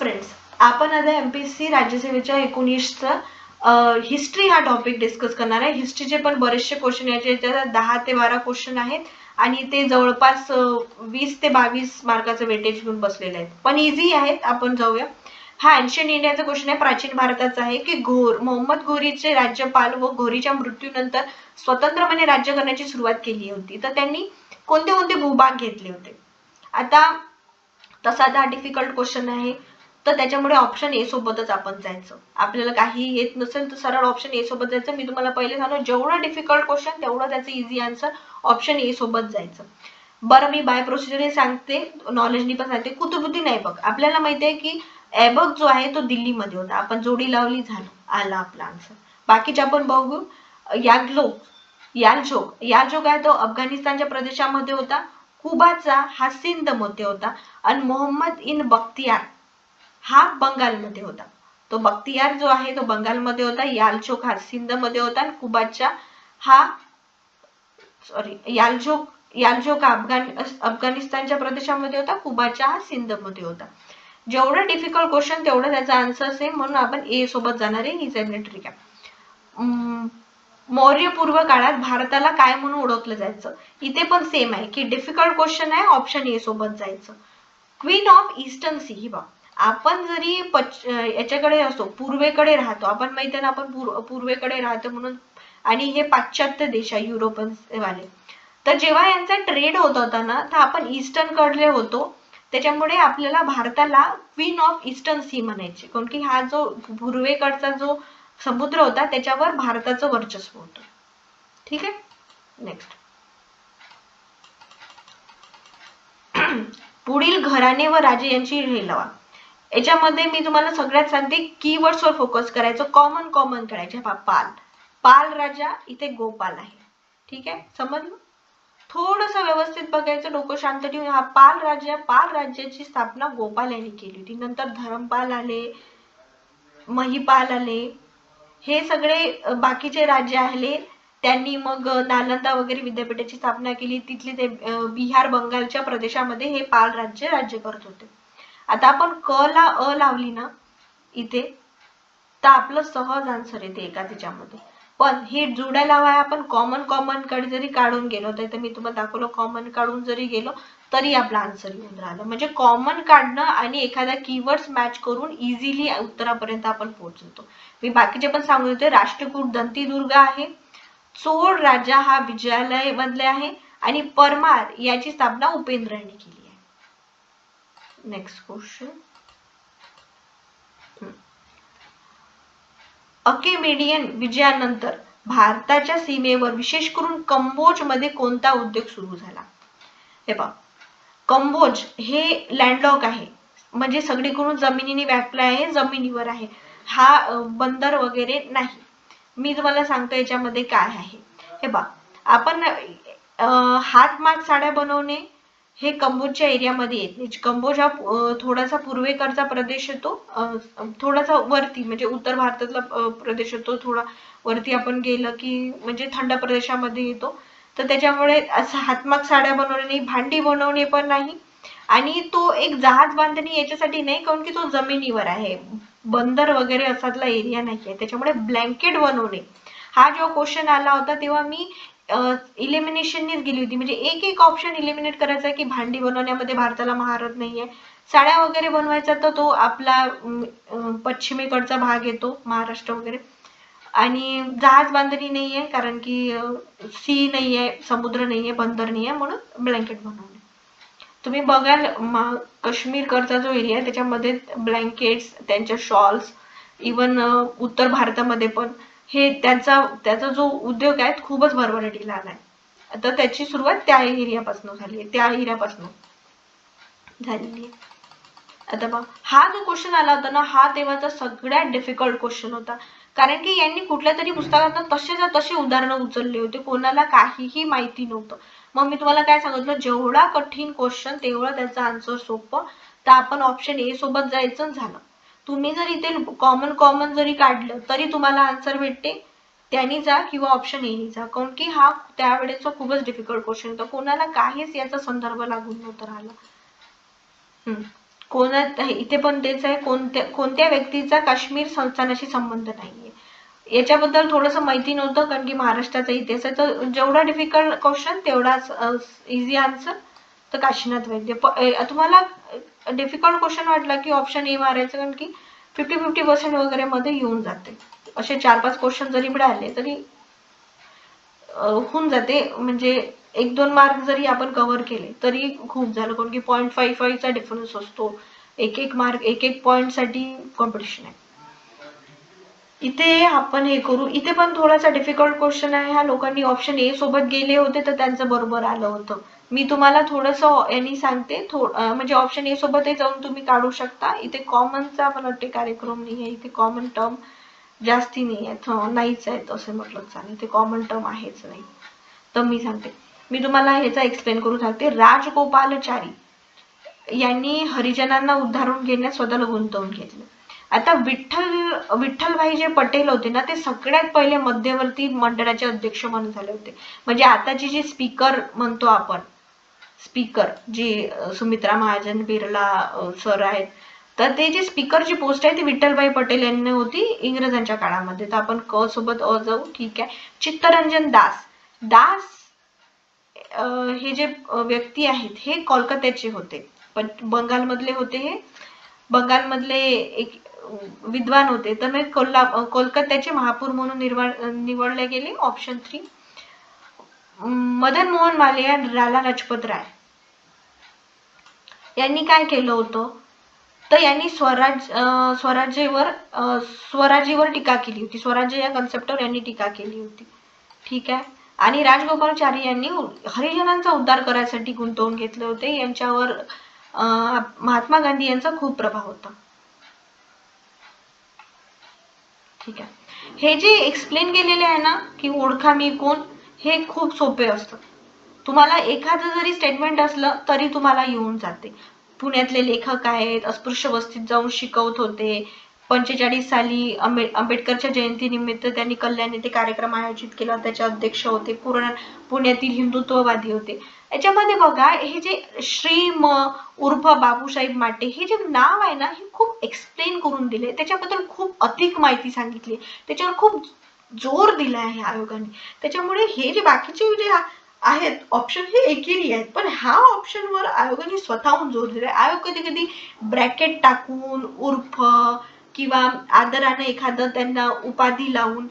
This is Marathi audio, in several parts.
फ्रेंड्स, आपण आता एमपीएससी राज्यसेवेच्या 19चा हिस्ट्री हा टॉपिक डिस्कस करणार आहे. हिस्ट्रीचे पण बरेचसे क्वेश्चन याचे 10 ते 12 क्वेश्चन आहेत आणि ते जवळपास 20 ते 22 मार्काचं वेटेज घेऊन बसलेले आहेत, पण इझी आहेत. आपण जाऊया. हा एन्शियंट इंडियाचा क्वेश्चन आहे, प्राचीन भारताचा आहे की मोहम्मद घोरीचे राज्यपाल व घोरीच्या मृत्यूनंतर स्वतंत्रपणे राज्य करण्याची सुरुवात केली होती, तर त्यांनी कोणते कोणते भूभाग घेतले होते. आता तसा हा डिफिकल्ट क्वेश्चन आहे, तर त्याच्यामुळे ऑप्शन ए सोबतच आपण जायचं. आपल्याला काही येत नसेल तर सरळ ऑप्शन ए सोबत जायचं. मी तुम्हाला पहिले सांगतो, जेवढं डिफिकल्ट क्वेश्चन तेवढं त्याचं इझी आन्सर ऑप्शन ए सोबत जायचं. बरं, मी बाय प्रोसिजर सांगते, नॉलेजनी पण सांगते. कुतुबुद्दीन ऐबक आपल्याला माहिती आहे की ऐबक जो आहे तो दिल्लीमध्ये होता. आपण जोडी लावली, झालं, आला आपला आन्सर. बाकीचे आपण बघू. यालजोग आहे तो अफगाणिस्तानच्या प्रदेशामध्ये होता. कुबाचा हा सिंध मध्ये होता आणि मोहम्मद इन बख्तियार हा बंगालमध्ये होता. तो बख्तियार जो आहे तो बंगालमध्ये होता, यालचोक हा सिंध मध्ये होता आणि कुबाचा हा यालजोक अफगाणिस्तानच्या प्रदेशामध्ये होता, कुबाचा हा सिंध मध्ये होता. जेवढं डिफिकल्ट क्वेश्चन तेवढं त्याचा आन्सर सेम, म्हणून आपण ए सोबत जाणार आहे. ही सेमिट्री काय मौर्य पूर्व काळात भारताला काय म्हणून ओळखलं जायचं. इथे पण सेम आहे की डिफिकल्ट क्वेश्चन आहे, ऑप्शन ए सोबत जायचं. Queen of eastern sea. ही बघ, आपण जरी याच्याकडे असतो, पूर्वेकडे राहतो, आपण माहिती आहे ना, आपण पूर्वेकडे राहतो म्हणून, आणि हे पाश्चात्य देश आहे युरोपियन वाले, तर जेव्हा यांचा ट्रेड होत होता ना, तर आपण ईस्टर्न कडले होतो, त्याच्यामुळे आपल्याला भारताला क्वीन ऑफ ईस्टर्न सी म्हणायचे, कारण की हा जो पूर्वेकडचा जो समुद्र होता त्याच्यावर भारताचं वर्चस्व होतं. ठीक आहे. नेक्स्ट, पुढील घराणे व राजे यांची हेलवा. याच्यामध्ये मी तुम्हाला सगळ्यात सांगते, कीवर्ड्सवर फोकस करायचं, कॉमन करायचे. पाल राजा, इथे गोपाल आहे. ठीक आहे, समजलं. थोडस व्यवस्थित बघायचं, डोकं शांत ठेवून. हा पाल राज्याची स्थापना गोपाल यांनी केली होती. नंतर धर्मपाल आले, महिपाल आले, हे सगळे बाकीचे राज्य आले. त्यांनी मग नालंदा वगैरे विद्यापीठाची स्थापना केली. तिथले ते बिहार बंगालच्या प्रदेशामध्ये हे पाल राज्य करत होते. आता आपण क ला अ लावली ना इथे, तर आपलं सहज आन्सर येते एका त्याच्यामध्ये. पण हे जोडायला हवा, आपण कॉमन कडे जरी काढून गेलो, तर मी तुम्हाला दाखवलं, कॉमन काढून जरी गेलो तरी आपला आन्सर येऊन राहिलं. म्हणजे कॉमन काढणं आणि एखादा कीवर्ड्स मॅच करून इझिली उत्तरापर्यंत आपण पोहोचतो. मी बाकीचे पण सांगू देते. राष्ट्रकूट दंतीदुर्ग आहे, चोळ राजा हा विजयालय मधले आहे, आणि परमार याची स्थापना उपेंद्र यांनी केली आहे. नेक्स्ट क्वेश्चन, अकेमेनियन विजयानंतर भारताच्या सीमेवर विशेष करून कंबोज मध्ये कोणता उद्योग सुरू झाला. हे पहा, कंबोज हे लँडलॉक आहे, म्हणजे सगळीकडून जमिनीने व्यापलं आहे, जमिनीवर आहे. हा बंदर वगैरे नाही. मी तुम्हाला सांगतो याच्यामध्ये काय आहे. हे पहा, आपण हातमाग साड्या बनवणे हे कंबोजच्या एरियामध्ये येत नाही. कंबोज हा थोडासा पूर्वेकडचा प्रदेश येतो, थोडासा वरती, म्हणजे उत्तर भारतातला प्रदेश येतो. थोडा वरती आपण गेलं की म्हणजे थंड प्रदेशामध्ये येतो. तर त्याच्यामुळे असं हातमाग साड्या बनवणे नाही, भांडी बनवणे पण नाही, आणि तो एक जहाज बांधणी याच्यासाठी नाही, कारण की तो जमिनीवर आहे, बंदर वगैरे असातला एरिया नाहीये. त्याच्यामुळे ब्लँकेट बनवणे हा जेव्हा क्वेश्चन आला होता तेव्हा मी इलिमिनेशननीच गेली होती, म्हणजे एक ऑप्शन इलिमिनेट करायचा की भांडी बनवण्यामध्ये भारताला महारथ नाहीये. साड्या वगैरे बनवायचा तर तो आपला पश्चिमेकडचा भाग येतो, महाराष्ट्र वगैरे. आणि जहाज बांधणी नाहीये, कारण की सी नाहीये, समुद्र नाहीये, बंदर नाहीये, म्हणून ब्लँकेट बनवणे. तुम्ही बघाल काश्मीरकडचा जो एरिया आहे त्याच्यामध्ये ब्लँकेट्स, त्यांच्या शॉल्स, इवन उत्तर भारतामध्ये पण हे त्याचा जो उद्योग आहे खूपच भरभराटीला आलाय. आता त्याची सुरुवात त्या एरियापासून झाली आहे, झालेली आहे. आता बघ, हा जो क्वेश्चन आला होता ना, हा तेव्हाचा सगळ्यात डिफिकल्ट क्वेश्चन होता, कारण की यांनी कुठल्या तरी पुस्तकात तसे उदाहरणं उचलले होते, कोणाला काहीही माहिती नव्हतं. मग मी तुम्हाला काय सांगितलं, जेवढा कठीण क्वेश्चन तेवढं त्याचं आन्सर सोपं, तर आपण ऑप्शन ए सोबत जायचं, झालं. तुम्ही जर इथे कॉमन जरी काढलं तरी तुम्हाला आन्सर भेटते, त्यांनी जा किंवा ऑप्शन ए नी जा, कारण की हा त्यावेळेचा खूपच डिफिकल्ट क्वेश्चन होता, कोणाला काहीच याचा संदर्भ लागून नव्हता राहिला. इथे पण तेच आहे, कोणत्या व्यक्तीचा काश्मीर संस्थानाशी संबंध नाहीये. याच्याबद्दल थोडंसं माहिती नव्हतं कारण की महाराष्ट्राचा इतिहास आहे, तर जेवढा डिफिकल्ट क्वेश्चन तेवढाच इझी आन्सर. तर काशीनाथ वैद्य. तुम्हाला डिफिकल्ट क्वेश्चन वाटला की ऑप्शन ए मारायचं, कारण की 50-50% वगैरे मध्ये येऊन जाते. असे 4-5 क्वेश्चन जरी मिळाले तरी होऊन जाते, म्हणजे 1-2 मार्क जरी आपण कव्हर केले तरी खूप झालं, कारण की 0.55 चा डिफरन्स असतो. एक मार्क, एक पॉइंट साठी कॉम्पिटिशन आहे. इथे आपण हे करू. इथे पण थोडासा डिफिकल्ट क्वेश्चन आहे. ह्या लोकांनी ऑप्शन ए सोबत गेले होते तर त्यांचं बरोबर आलं होतं. मी तुम्हाला थोडंसं यांनी सांगते, म्हणजे ऑप्शन ए सोबतही जाऊन तुम्ही काढू शकता. इथे कॉमनचा मला वाटते कार्यक्रम नाही आहे, इथे कॉमन टर्म जास्ती नाही आहेत, नाहीच आहेत असं म्हटलं चालेल, ते कॉमन टर्म आहेच नाही. तर मी सांगते, मी तुम्हाला ह्याचा एक्सप्लेन करून सांगते. राजगोपालचारी यांनी हरिजनांना उद्धारून घेण्यात स्वतःला गुंतवून घेतलं. आता विठ्ठलभाई जे पटेल होते ना, ते सगळ्यात पहिले मध्यवर्ती मंडळाचे अध्यक्ष म्हणून झाले होते. म्हणजे आताची जी स्पीकर म्हणतो आपण, स्पीकर जी सुमित्रा महाजन बिर्ला सर आहेत, तर ते जे स्पीकरची पोस्ट आहे ती विठ्ठलभाई पटेल यांनी होती इंग्रजांच्या काळामध्ये. तर आपण क सोबत अ जाऊ, ठीक आहे. चित्तरंजन दास हे जे व्यक्ती आहेत हे कोलकात्याचे होते, पण बंगालमधले होते. हे बंगालमधले एक विद्वान होते, तर मग कोलकात्याचे महापौर म्हणून निवडले गेले. ऑप्शन 3. मदन मोहन मालवीय, लाला लजपत राय यांनी काय केलं होतं, तर यांनी स्वराज्यावर टीका केली होती. स्वराज्य या कन्सेप्टवर यांनी टीका केली होती, ठीक आहे. आणि राजगोपालचारी यांनी हरिजनांचा उद्धार करायसाठी गुंतवून घेतले होते. यांच्यावर महात्मा गांधी यांचा खूप प्रभाव होता, ठीक आहे. हे जे एक्सप्लेन केलेले आहे ना की ओळखा मी कोण, हे खूप सोपे असतं. तुम्हाला एखादं जरी स्टेटमेंट असलं तरी तुम्हाला येऊन जाते. पुण्यातले लेखक आहेत, अस्पृश्य वस्तीत जाऊन शिकवत होते. 45 साली आंबेडकरच्या जयंतीनिमित्त त्यांनी कल्याण येथे कार्यक्रम आयोजित केला, त्याचे अध्यक्ष होते. पुण्यातील हिंदुत्ववादी होते. याच्यामध्ये बघा, हे जे श्री म उर्फ बाबूसाहेब माटे हे जे नाव आहे ना, हे खूप एक्सप्लेन करून दिले, त्याच्याबद्दल खूप अधिक माहिती सांगितली, त्याच्यावर खूप जोर दिला आहे आयोगाने. त्याच्यामुळे हे जे बाकीचे जे आहेत ऑप्शन हे एकेरी आहेत, पण ह्या ऑप्शनवर आयोगाने स्वतःहून जोर दिलाय. आयोग कधी कधी ब्रॅकेट टाकून, उर्फ किंवा आदराने एखादं त्यांना उपाधी लावून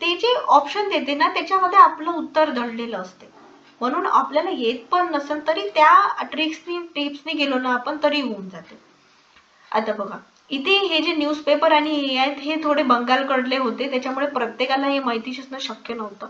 ते जे ऑप्शन देते ना, त्याच्यामध्ये आपलं उत्तर दडलेलं असते. म्हणून आपल्याला येत पण नसेल तरी त्या टिप्सनी गेलो ना आपण तरी होऊन जाते. आता बघा, इथे हे जे न्यूजपेपर आणि हे आहेत हे थोडे बंगालकडले होते, त्याच्यामुळे प्रत्येकाला हे माहिती असणं शक्य नव्हतं.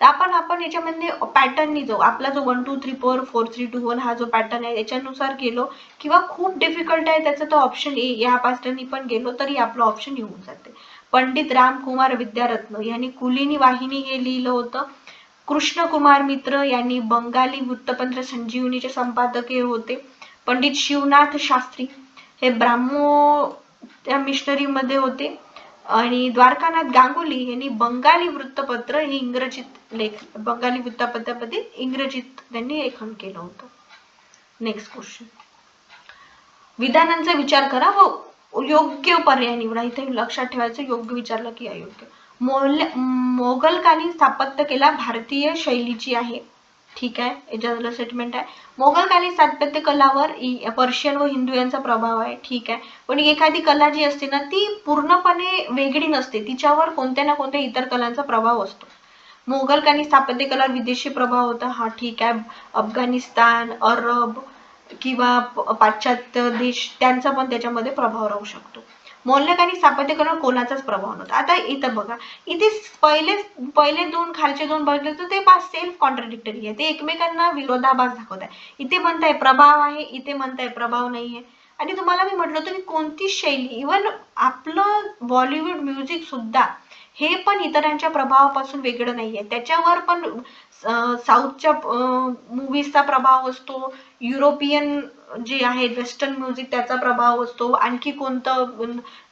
आपण याच्यामध्ये पॅटर्ननी जाऊ. आपला जो 1 2 3 4 4 3 2 1 हा जो पॅटर्न आहे याच्यानुसार गेलो, किंवा खूप डिफिकल्ट आहे त्याचं तर ऑप्शन ए या पॅटर्ननी पण गेलो तरी आपलं ऑप्शन येऊन जाते. पंडित रामकुमार विद्यारत्न यांनी कुलीनी वाहिनी हे लिहिलं होतं. कृष्णकुमार मित्र यांनी बंगाली वृत्तपत्र संजीवनीचे संपादक हे होते. पंडित शिवनाथ शास्त्री हे ब्राह्मो त्या मिशनरी मध्ये होते. आणि द्वारकानाथ गांगुली यांनी बंगाली वृत्तपत्र हे इंग्रजीत बंगाली वृत्तपत्रामध्ये इंग्रजीत त्यांनी लेखन केलं होतं. नेक्स्ट क्वेश्चन, विधानांचा विचार करा व योग्य पर्याय निवडा. इथे लक्षात ठेवायचं, योग्य विचारलं की अयोग्य. मोगलकालीन स्थापत्यकला भारतीय शैलीची आहे, ठीक आहे. याच्यातलं स्टेटमेंट आहे. मोगलकालीन स्थापत्य कलावर पर्शियन व हिंदू यांचा प्रभाव आहे, ठीक आहे. पण एखादी कला जी असते ना ती पूर्णपणे वेगळी नसते, तिच्यावर कोणत्या ना कोणत्या इतर कलांचा प्रभाव असतो. मोगलकालीन स्थापत्य कलावर विदेशी प्रभाव होता, हा ठीक आहे. अफगाणिस्तान, अरब किंवा पाश्चात्य देश त्यांचा पण त्याच्यामध्ये प्रभाव राहू शकतो. मौल्यकालीन स्थापत्य कलेवर कोणाचाच प्रभाव नव्हता. आता इथं बघा, इथे पहिले दोन खालचे दोन बघितले तर ते सेल्फ कॉन्ट्राडिक्टरी आहे, ते एकमेकांना विरोधाभास दाखवत आहे. इथे म्हणताय प्रभाव आहे, इथे म्हणताय प्रभाव नाहीये. आणि तुम्हाला मी म्हटलं होतं की कोणती शैली, इव्हन आपलं बॉलिवूड म्युझिक सुद्धा हे पण इतरांच्या प्रभावापासून वेगळं नाहीये, त्याच्यावर पण साऊथच्या मूवीजचा प्रभाव असतो, युरोपियन जे आहेत वेस्टर्न म्युझिक त्याचा प्रभाव असतो, आणखी कोणतं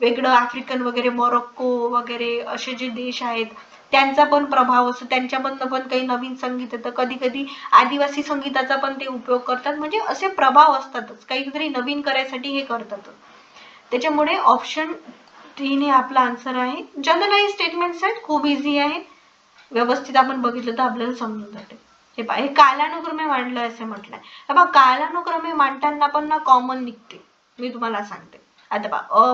वेगळं आफ्रिकन वगैरे मोरोक्को वगैरे असे जे देश आहेत त्यांचा पण प्रभाव असतो, त्यांच्यामधनं पण काही नवीन संगीत येतं, कधी कधी आदिवासी संगीताचा पण ते उपयोग करतात. म्हणजे असे प्रभाव असतातच, काहीतरी नवीन करायसाठी हे करतात. त्याच्यामुळे ऑप्शन 3 हे आपला आन्सर आहे. जनरलाइज स्टेटमेंट्स आहेत, खूप इझी आहे, व्यवस्थित आपण बघितलं तर आपल्याला समजून जाते. हे पहा, हे कालानुक्रमे मांडलं असं म्हटलंय. हे पहा, कालानुक्रमे मांडताना पण ना कॉमन निघते, मी तुम्हाला सांगते. आता पहा, अ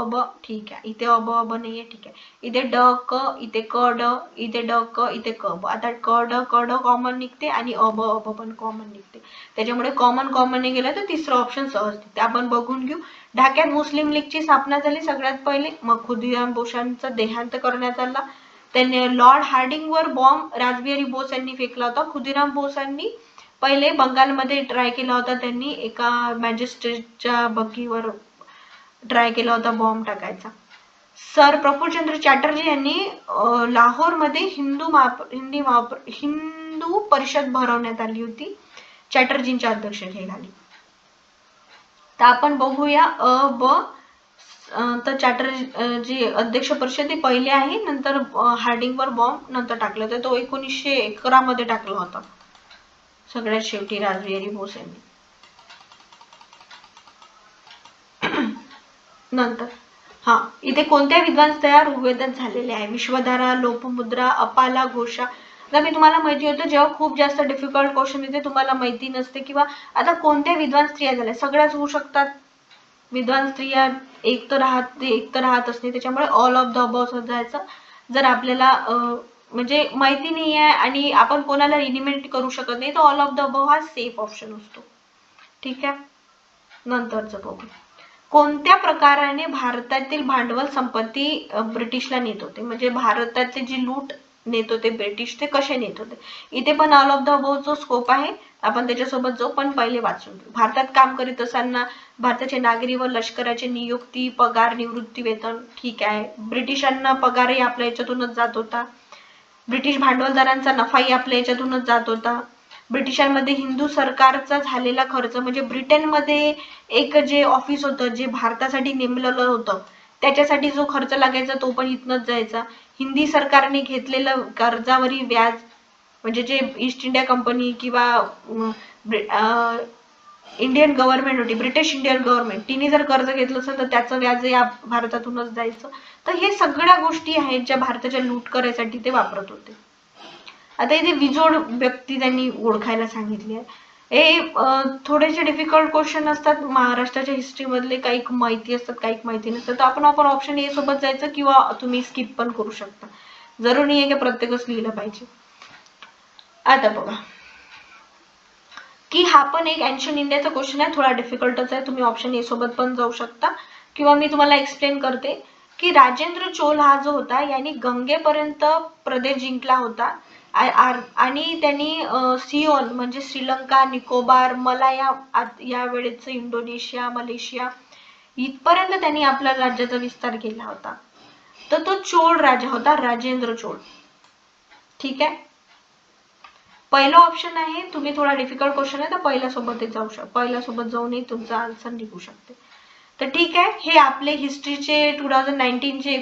ब ठीक आहे, इथे अ ब नाहीये, ठीक आहे, इथे ड क, इथे क ड, इथे ड क, इथे क ब. आता क ड कॉमन निघते आणि अ ब पण कॉमन निघते. त्याच्यामुळे कॉमन गेलं तर तिसरं ऑप्शन सहज निघते. आपण बघून घेऊ. ढाक्यात मुस्लिम लीगची स्थापना झाली सगळ्यात पहिले, मग खुदिराम बोसांचा देहांत करण्यात आला. त्यांनी लॉर्ड हार्डिंगवर बॉम्ब रासबिहारी बोस यांनी फेकला होता. खुदिराम बोसांनी पहिले बंगालमध्ये ट्राय केला होता, त्यांनी एका मॅजिस्ट्रेटच्या बग्गीवर ट्राय केला होता बॉम्ब टाकायचा. सर प्रफुल्लचंद्र चॅटर्जी यांनी लाहोरमध्ये हिंदू परिषद भरवण्यात आली होती चॅटर्जींच्या अध्यक्षतेखाली. तर आपण बघूया अ ब, तर चॅटर्जी अध्यक्ष परिषद पहिले आहे, नंतर हार्डिंगवर बॉम्ब नंतर टाकला होता, तो 1911 मध्ये टाकला होता सगळ्यात शेवटी रासबिहारी बोस यांनी. नंतर हा, इथे कोणत्या विद्वांस तयार उद्भेदन झालेले आहे? विश्वधारा, लोपमुद्रा, अपाला, घोषा. आता मी तुम्हाला माहिती होतं, जेव्हा खूप जास्त डिफिकल्ट क्वेश्चन येते तुम्हाला माहिती नसते, किंवा आता कोणत्या विद्वान स्त्रिया झाल्या, सगळ्याच होऊ शकतात. विद्वान स्त्रिया एक तर राहतच नाही, त्याच्यामुळे ऑल ऑफ द अबव जायचं. जर आपल्याला म्हणजे माहिती नाही आहे आणि आपण कोणाला एलिमिनेट करू शकत नाही, तर ऑल ऑफ द अबव हा सेफ ऑप्शन असतो. ठीक आहे, नंतरचं बघू. कोणत्या प्रकाराने भारतातील भांडवल संपत्ती ब्रिटिशला नेत होते? म्हणजे भारतातली जी लूट नेत होते ब्रिटिश, ते कसे नेत होते? इथे पण ऑल ऑफ द अबव जो स्कोप आहे आपण त्याच्यासोबत जाऊ, पण पहिले वाचून घेऊ. भारतात काम करीत असताना भारताचे नागरी व लष्कराचे नियुक्ती, पगार, निवृत्ती वेतन, ठीक आहे. ब्रिटिशांना पगारही आपल्या याच्यातूनच जात होता. ब्रिटिश भांडवलदारांचा नफाही आपल्या याच्यातूनच जात होता. ब्रिटिशांमध्ये हिंदू सरकारचा झालेला खर्च, म्हणजे ब्रिटनमध्ये एक जे ऑफिस होतं जे भारतासाठी नेमलेलं होतं, त्याच्यासाठी जो खर्च लागायचा तो पण इथनच जायचा. हिंदी सरकारने घेतलेलं कर्जावरील व्याज, म्हणजे जे ईस्ट इंडिया कंपनी किंवा इंडियन गव्हर्नमेंट होती, ब्रिटिश इंडियन गव्हर्नमेंट, तिने जर कर्ज घेतलं असेल तर त्याचं व्याज या भारतातूनच जायचं. तर हे सगळ्या गोष्टी आहेत ज्या भारताच्या लूट करायसाठी ते वापरत होते. आता इथे विजोड व्यक्ती त्यांनी ओळखायला सांगितली आहे. हे थोडेसे डिफिकल्ट क्वेश्चन असतात महाराष्ट्राच्या हिस्ट्री मधले, काही माहिती असतात काही माहिती नसतात. तर आपण ऑप्शन ए सोबत जायचं, किंवा तुम्ही स्किप पण करू शकता, जरुरी आहे की प्रत्येकच लिहिलं पाहिजे. आता बघा की हा पण एक एन्शियंट इंडियाचा क्वेश्चन आहे, थोडा डिफिकल्टच आहे, तुम्ही ऑप्शन ए सोबत पण जाऊ शकता, किंवा मी तुम्हाला एक्सप्लेन करते की राजेंद्र चोल हा जो होता यांनी गंगेपर्यंत प्रदेश जिंकला होता, आणि त्यांनी सियोन म्हणजे श्रीलंका, निकोबार, मलाया या वेळेच इंडोनेशिया, मलेशिया इथपर्यंत त्यांनी आपल्या राज्याचा विस्तार केला होता. तर तो चोळ राजा होता, राजेंद्र चोळ. ठीक आहे, पहिला ऑप्शन आहे. तुम्ही थोडा डिफिकल्ट क्वेश्चन आहे तर पहिल्यासोबत जाऊनही तुमचा आन्सर निघू शकते. तर ठीक आहे, हे आपले हिस्ट्रीचे 2019चे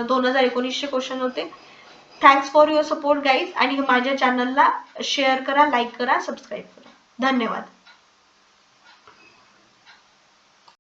2019चे क्वेश्चन होते. Thanks for your support guys, आणि माझ्या चॅनलला शेअर करा, लाईक करा, सबस्क्राईब करा. धन्यवाद.